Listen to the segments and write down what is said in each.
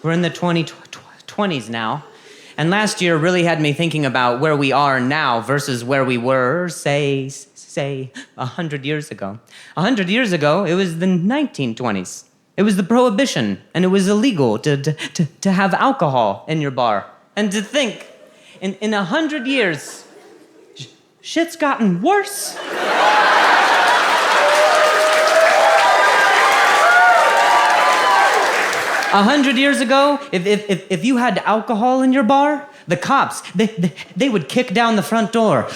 We're in the 2020s now. And last year really had me thinking about where we are now versus where we were, say 100 years ago. 100 years ago, it was the 1920s. It was the Prohibition, and it was illegal to have alcohol in your bar. And to think, in 100 years, shit's gotten worse. 100 years ago, if you had alcohol in your bar, the cops, they would kick down the front door.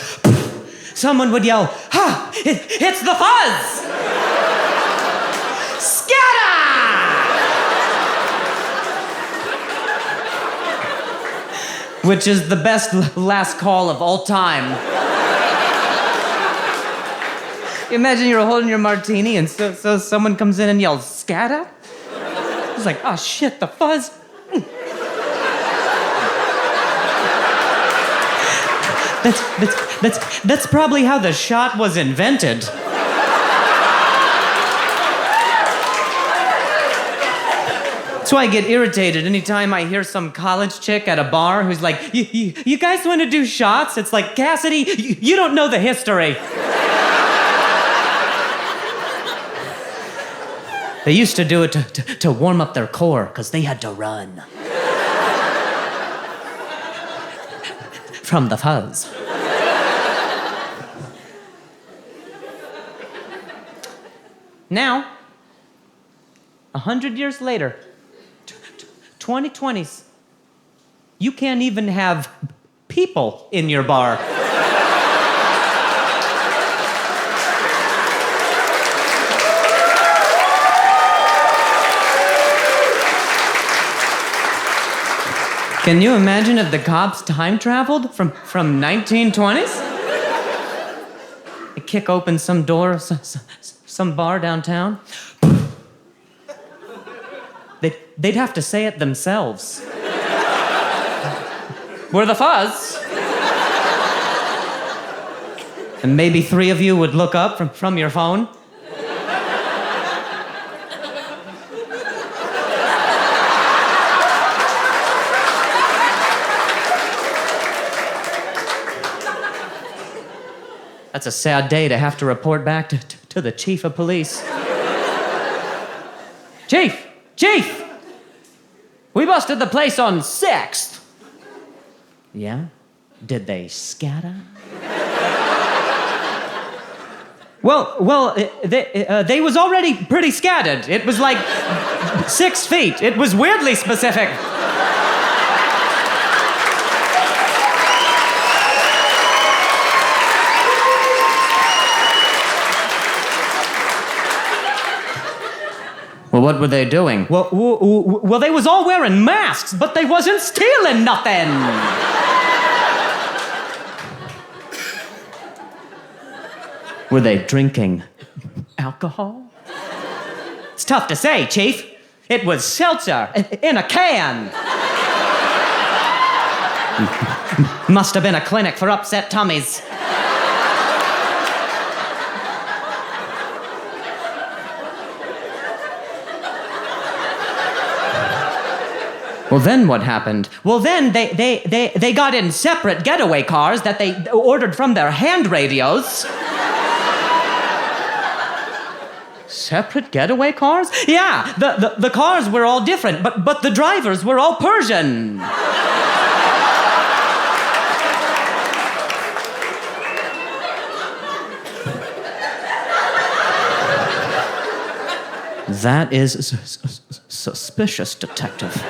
Someone would yell, "Ha! It's the fuzz!" Scatter! Which is the best last call of all time. Imagine you're holding your martini and so someone comes in and yells, "Scatter?" It's like, oh shit, the fuzz. That's probably how the shot was invented. That's why I get irritated anytime I hear some college chick at a bar who's like, you guys want to do shots? It's like, Cassidy, you don't know the history. They used to do it to warm up their core because they had to run from the fuzz. Now, 100 years later, 2020s, you can't even have people in your bar. Can you imagine if the cops time traveled from 1920s? They kick open some door, some bar downtown. They'd have to say it themselves. We're the fuzz. And maybe 3 of you would look up from your phone. That's a sad day to have to report back to the chief of police. Chief! We busted the place on 6th. Yeah? Did they scatter? Well, they was already pretty scattered. It was like 6 feet. It was weirdly specific. Well, what were they doing? Well, they was all wearing masks, but they wasn't stealing nothing. Were they drinking alcohol? It's tough to say, Chief. It was seltzer in a can. Must have been a clinic for upset tummies. Well, then what happened? Well, then they got in separate getaway cars that they ordered from their hand radios. Separate getaway cars? Yeah, the cars were all different, but the drivers were all Persian. That is suspicious, Detective.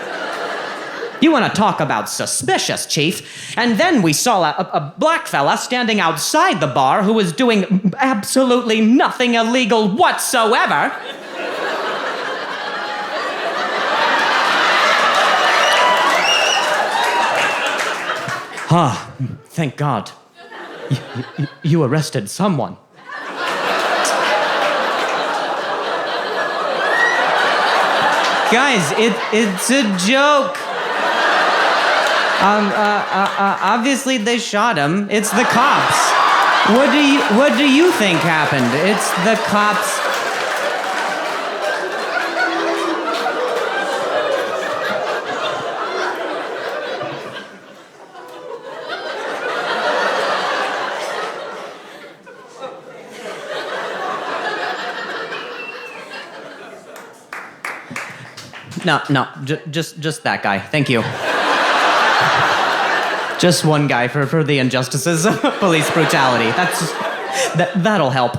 You want to talk about suspicious, Chief? And then we saw a black fella standing outside the bar who was doing absolutely nothing illegal whatsoever. Thank God. You arrested someone. Guys, it's a joke. Obviously they shot him. It's the cops. What do you think happened? It's the cops. No, just that guy. Thank you. Just one guy for the injustices of police brutality. That'll help.